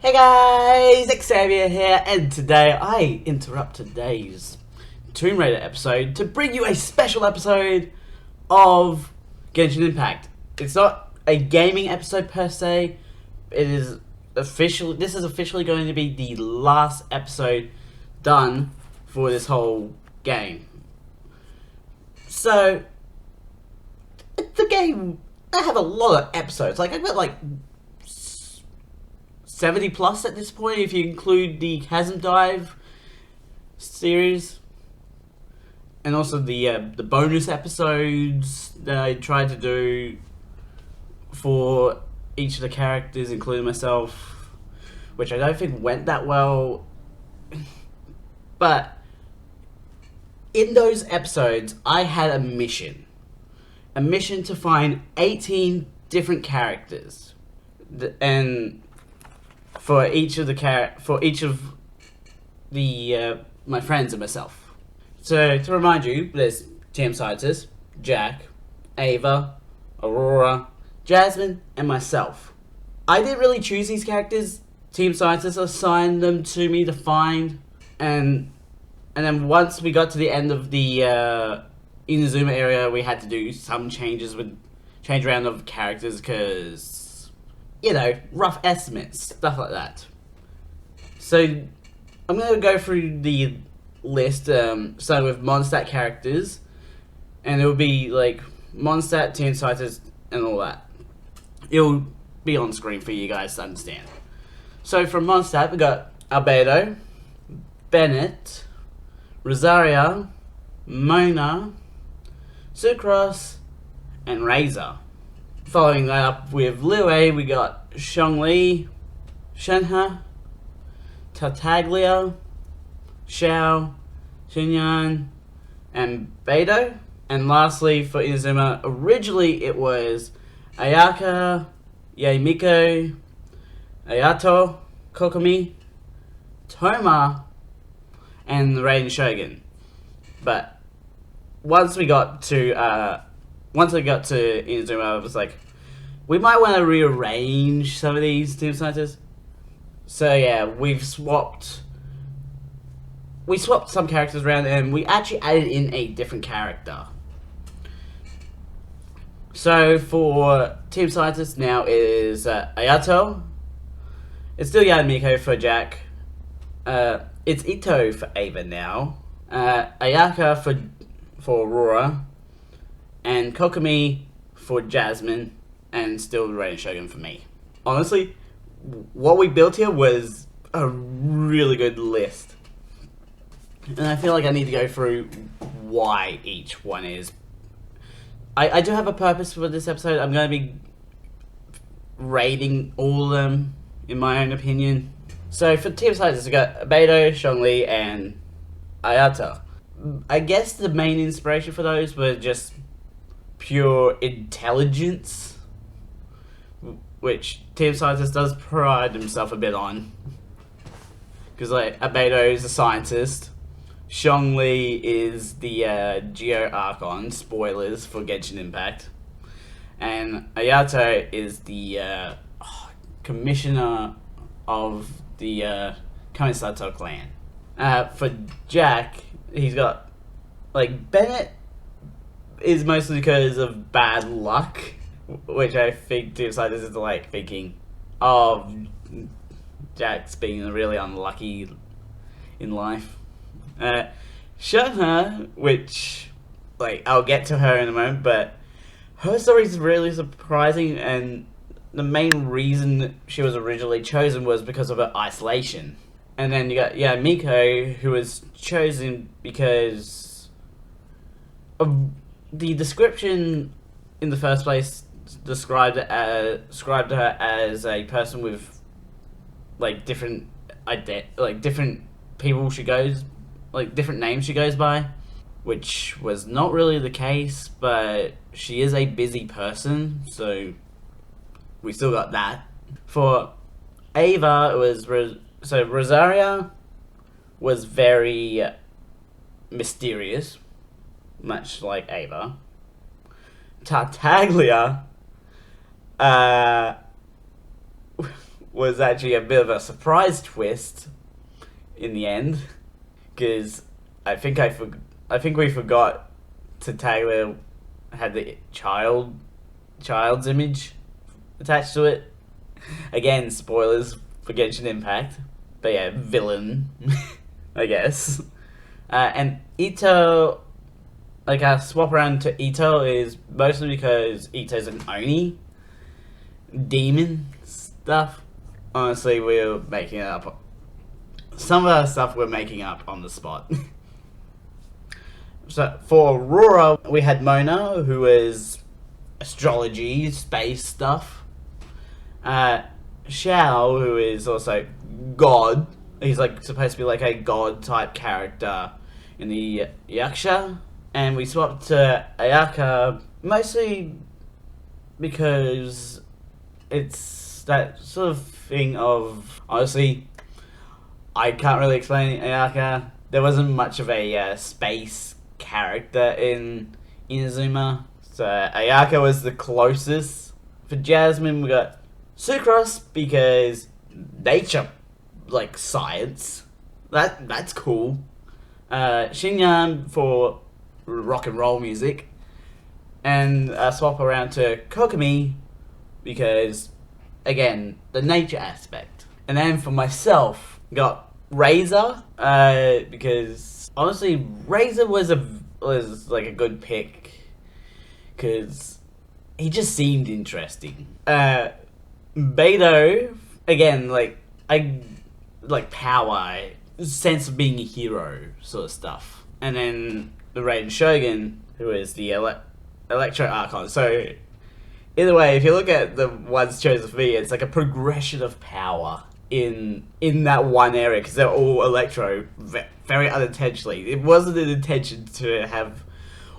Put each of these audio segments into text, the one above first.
Hey guys, Xavier here, and today I interrupt today's Tomb Raider episode to bring you a special episode of Genshin Impact. It's not a gaming episode per se. This is officially going to be the last episode done for this whole game. So the game, I have a lot of episodes. I've got 70 plus at this point if you include the Chasm Dive series, and also the bonus episodes that I tried to do for each of the characters, including myself, which I don't think went that well. But in those episodes, I had a mission to find 18 different characters, and for each of the my friends and myself. So to remind you, there's Team Scientist, Jack, Ava, Aurora, Jasmine, and myself. I didn't really choose these characters. Team Scientist assigned them to me to find, and then once we got to the end of the Inazuma area, we had to do some change around of characters because, you know, rough estimates, stuff like that. So I'm going to go through the list, starting with Mondstadt characters, and it will be like Mondstadt, Team Scientist, and all that. It'll be on screen for you guys to understand. So from Mondstadt, we got Albedo, Bennett, Rosaria, Mona, Sucrose, and Razor. Following that up with Liyue, we got Zhongli, Shenhe, Tartaglia, Xiao, Xinyan, and Beidou. And lastly, for Inazuma, originally it was Ayaka, Yaemiko, Ayato, Kokomi, Toma, and the Raiden Shogun. But once I got to Inazuma, I was like, we might want to rearrange some of these Team Scientists. So yeah, we swapped some characters around, and we actually added in a different character. So for Team Scientists now is Ayato. It's still Yaemiko for Jack. It's Ito for Ava now. Ayaka for Aurora. And Kokomi for Jasmine, and still Raiden Shogun for me. Honestly, what we built here was a really good list. And I feel like I need to go through why each one is. I do have a purpose for this episode. I'm going to be rating all of them, in my own opinion. So for Team Scientists, we got Beidou, Zhongli, and Ayato. I guess the main inspiration for those were just pure intelligence, which Team Scientist does pride himself a bit on, because like Albedo is a scientist, Zhongli is the Geo Archon, spoilers for Genshin Impact, and Ayato is the commissioner of the Kamisato clan. For Jack, he's got like Bennett is mostly because of bad luck, which I think Team Scientist is like thinking of Jack's being really unlucky in life. Shenhe, which like I'll get to her in a moment, but her story is really surprising, and the main reason she was originally chosen was because of her isolation. And then you got Miko, who was chosen because of the description in the first place described her as a person with different people she goes, different names she goes by, which was not really the case, but she is a busy person, so we still got that. For Ava, it was Rosaria was very mysterious, much like Ava. Tartaglia was actually a bit of a surprise twist in the end, because I think we forgot to tag the had the child's image attached to it. Again, spoilers for Genshin Impact, but yeah, villain, I guess. And Ito, like our swap around to Ito is mostly because Ito's an Oni demon stuff. Honestly, we're making it up. Some of our stuff we're making up on the spot. So for Aurora, we had Mona, who is astrology, space stuff. Xiao, who is also God. He's like supposed to be like a God type character in the Yaksha. And we swapped to Ayaka mostly because it's that sort of thing of, honestly, I can't really explain Ayaka. There wasn't much of a space character in Inazuma, so Ayaka was the closest. For Jasmine, we got Sucrose because nature, like science. That's cool. Xinyan for rock and roll music, and swap around to Kokomi because, again, the nature aspect. And then for myself, got Razor because honestly, Razor was like a good pick because he just seemed interesting. Beidou, again, like power, sense of being a hero sort of stuff. And then the Raiden Shogun, who is the Electro Archon. So either way, if you look at the ones chosen for me, it's like a progression of power in that one area because they're all Electro, very unintentionally. It wasn't an intention to have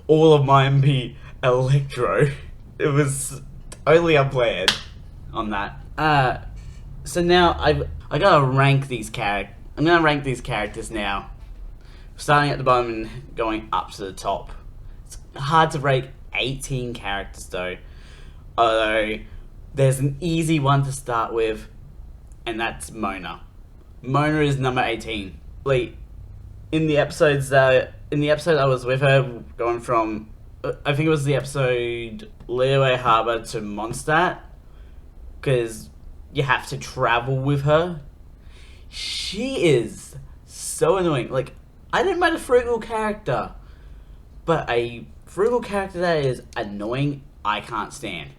all of mine be Electro. It was only unplanned on that. So now I gotta rank these characters. I'm gonna rank these characters now, starting at the bottom and going up to the top. It's hard to rank 18 characters though, although there's an easy one to start with, and that's Mona. Mona is number 18. Like in the episode I was with her, going from I think it was the episode Liyue Harbor to Mondstadt, because you have to travel with her. She is so annoying. Like, I don't mind a frugal character, but a frugal character that is annoying, I can't stand.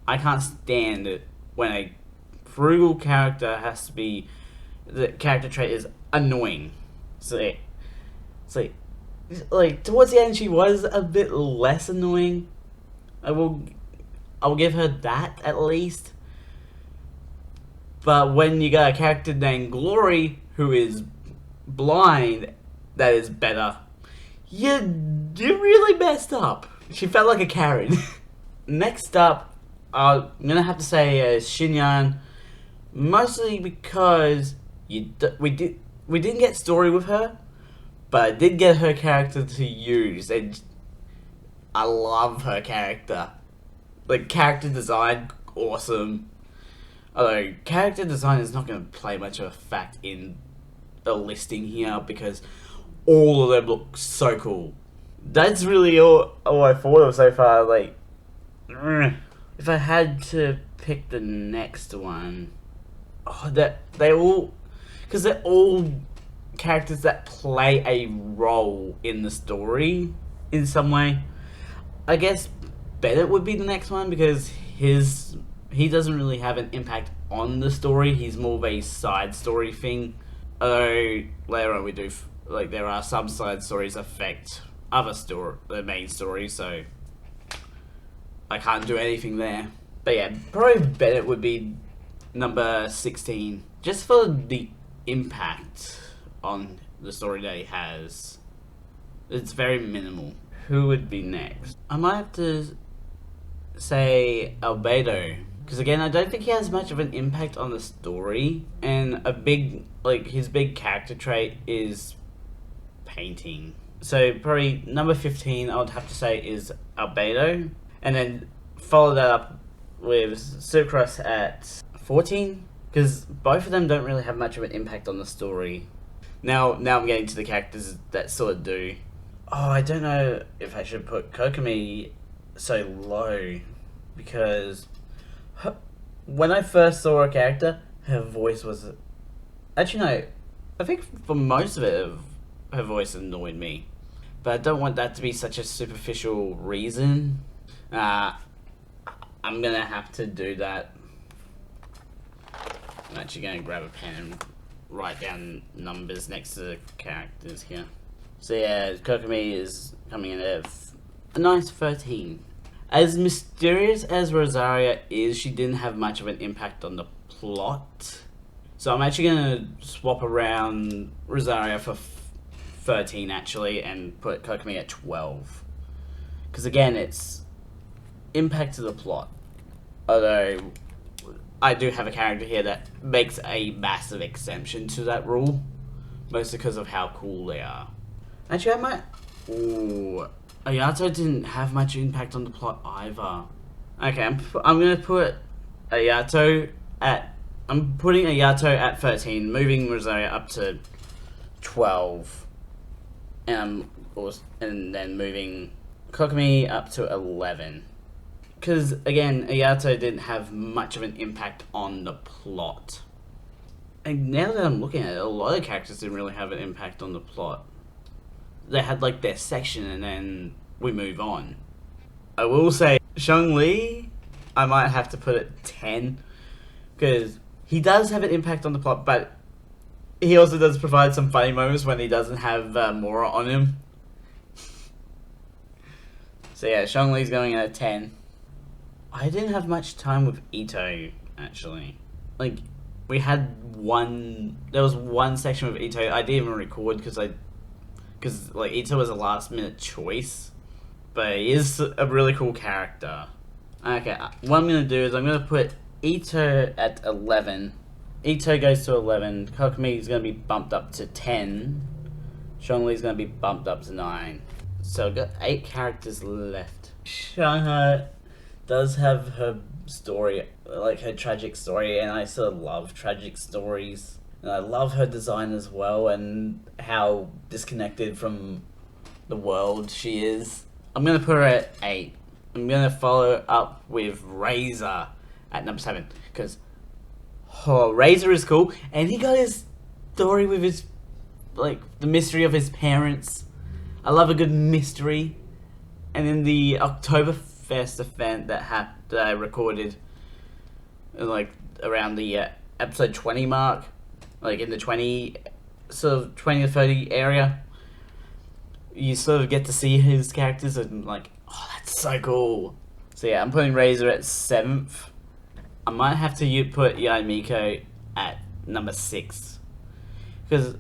I can't stand it when a frugal character has to be, the character trait is annoying. So it's like towards the end she was a bit less annoying. I'll give her that at least. But when you got a character named Glory who is blind, that is better. You really messed up. She felt like a Karen. Next up, I'm gonna have to say Xinyan, mostly because we didn't get story with her, but I did get her character to use, and I love her character. Like, character design, awesome. Although, character design is not going to play much of a fact in the listing here because all of them look so cool. That's really all I thought of so far. Like, if I had to pick the next one, they're all characters that play a role in the story in some way. I guess Bennett would be the next one because he doesn't really have an impact on the story. He's more of a side story thing. Although later on we do, like, there are some side stories affect the main story, so I can't do anything there. But yeah, probably Bennett would be number 16, just for the impact on the story that he has. It's very minimal. Who would be next? I might have to say Albedo, because again, I don't think he has much of an impact on the story, and his big character trait is painting. So probably number 15 I would have to say is Albedo, and then follow that up with Sucrose at 14, because both of them don't really have much of an impact on the story. Now I'm getting to the characters that sort of do. Oh, I don't know if I should put Kokomi so low, because when I first saw her character, her voice was... Actually, no. I think for most of it, her voice annoyed me. But I don't want that to be such a superficial reason. I'm gonna have to do that. I'm actually gonna grab a pen and write down numbers next to the characters here. So yeah, Kokomi is coming in at a nice 13. As mysterious as Rosaria is, she didn't have much of an impact on the plot. So I'm actually gonna swap around Rosaria for 13 actually, and put Kokomi at 12. Because again, it's impact to the plot. Although I do have a character here that makes a massive exemption to that rule, mostly because of how cool they are. Actually, I might... Ooh, Ayato didn't have much impact on the plot either. Okay, I'm gonna put Ayato at... I'm putting Ayato at 13, moving Rosaria up to 12, and then moving Kokomi up to 11. Because, again, Ayato didn't have much of an impact on the plot. And now that I'm looking at it, a lot of characters didn't really have an impact on the plot. They had, like, their section and then we move on. I will say, Zhongli, I might have to put at 10. Because he does have an impact on the plot, but he also does provide some funny moments when he doesn't have Mora on him. So yeah, Zhongli's going at a 10. I didn't have much time with Ito, actually. Like, we had there was one section with Ito I didn't even record because like, Ito was a last minute choice. But he is a really cool character. Okay, what I'm going to do is I'm going to put Ito at 11. Ito goes to 11. Kokomi is going to be bumped up to 10. Zhongli is going to be bumped up to 9. So I've got 8 characters left. Shanghai does have her story, like her tragic story, and I sort of love tragic stories. And I love her design as well, and how disconnected from the world she is. I'm going to put her at 8. I'm going to follow up with Razor at number 7, because Razor is cool, and he got his story with his, like, the mystery of his parents. I love a good mystery. And in the Oktoberfest event that I recorded, like, around the episode 20 mark, like in the 20 to 30 area, you sort of get to see his characters, and like, oh, that's so cool. So yeah, I'm putting Razor at 7th. I might have to put Yae Miko at number 6. Because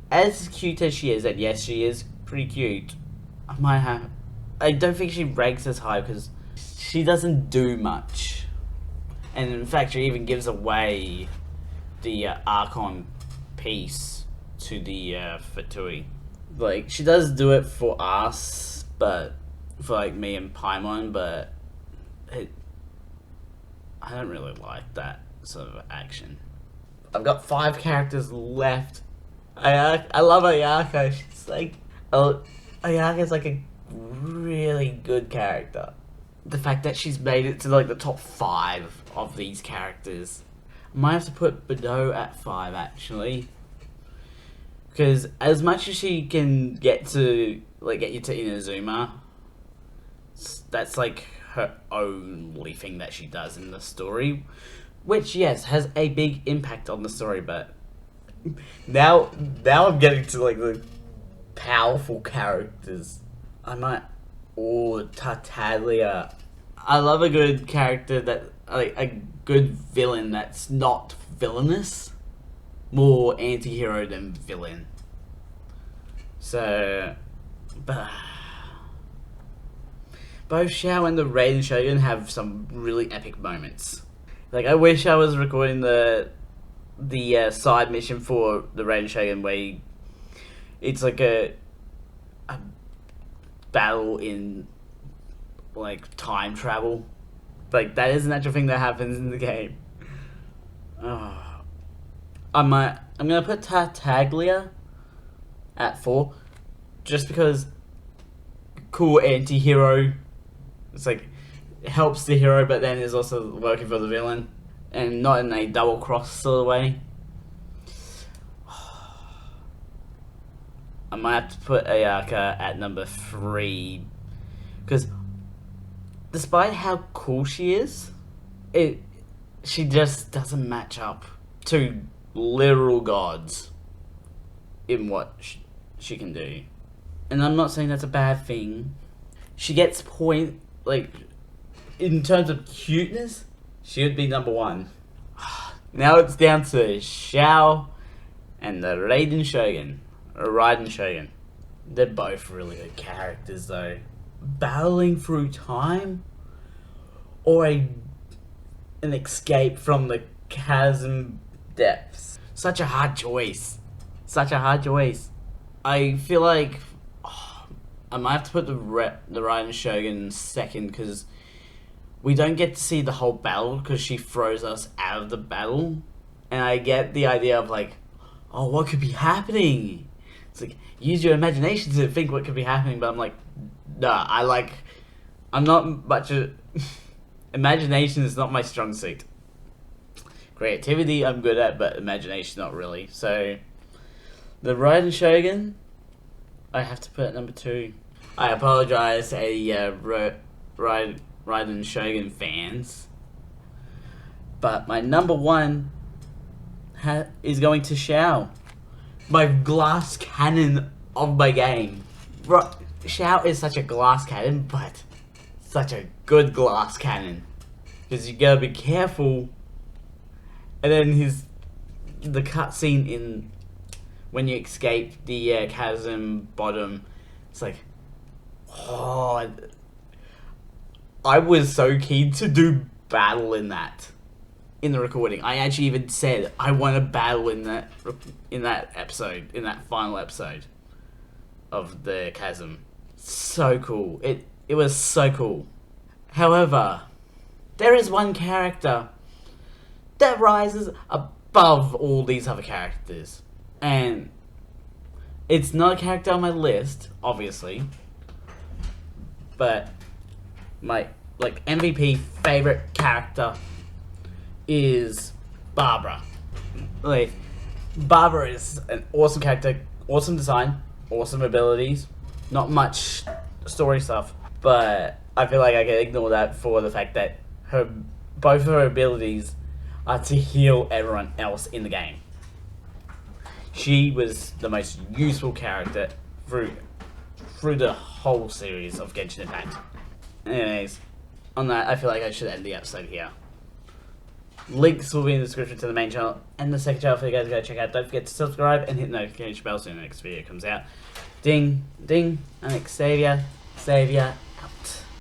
as cute as she is, and yes, she is pretty cute, I don't think she ranks as high because she doesn't do much. And in fact, she even gives away the Archon piece to the Fatui. Like, she does do it for us, but for like me and Paimon, but I don't really like that sort of action. I've got 5 characters left. I love Ayako. She's like, Ayako's like a really good character. The fact that she's made it to like the top 5 of these characters. I might have to put Bado at 5 actually, because as much as she can get you to Inazuma, that's like her only thing that she does in the story, which yes has a big impact on the story. But now I'm getting to like the powerful characters. Tartaglia. I love a good character that, like, a good villain that's not villainous. More anti-hero than villain. So, both Xiao and the Raiden Shogun have some really epic moments. Like, I wish I was recording the side mission for the Raiden Shogun where it's like a battle in like time travel. Like, that is an actual thing that happens in the game. I'm gonna put Tartaglia at 4, just because cool anti-hero. It's like it helps the hero, but then is also working for the villain, and not in a double cross sort of way. I might have to put Ayaka at number 3, because despite how cool she is, she just doesn't match up to literal gods in what she can do. And I'm not saying that's a bad thing. She gets in terms of cuteness, she would be number 1. Now it's down to Xiao and the Raiden Shogun. They're both really good characters though. Battling through time or an escape from the chasm depths. Such a hard choice. I feel like I might have to put the Raiden Shogun second, because we don't get to see the whole battle because she throws us out of the battle. And I get the idea of like, oh, what could be happening? It's like, use your imagination to think what could be happening, but I'm like, nah, I'm not much imagination is not my strong suit. Creativity I'm good at, but imagination not really. So, the Raiden Shogun, I have to put at number 2. I apologize to Raiden Shogun fans, but my number 1 is going to Xiao, my glass cannon of my game. Xiao is such a glass cannon, but such a good glass cannon, because you gotta be careful. And then the cutscene in when you escape the chasm bottom, it's like, oh, I was so keen to do battle in that. In the recording, I actually even said I want to battle in that episode, in that final episode of the chasm. So cool. It was so cool. However, there is one character that rises above all these other characters, and it's not a character on my list, obviously, but my MVP favorite character is Barbara. Barbara is an awesome character, awesome design, awesome abilities, not much story stuff, but I feel like I can ignore that for the fact that both of her abilities are to heal everyone else in the game. She was the most useful character through the whole series of Genshin Impact. Anyways, on that, I feel like I should end the episode here. Links will be in the description to the main channel and the second channel for you guys to go check out. Don't forget to subscribe and hit the notification bell so the next video comes out. Ding, ding, I'm Xavier. Xavier out.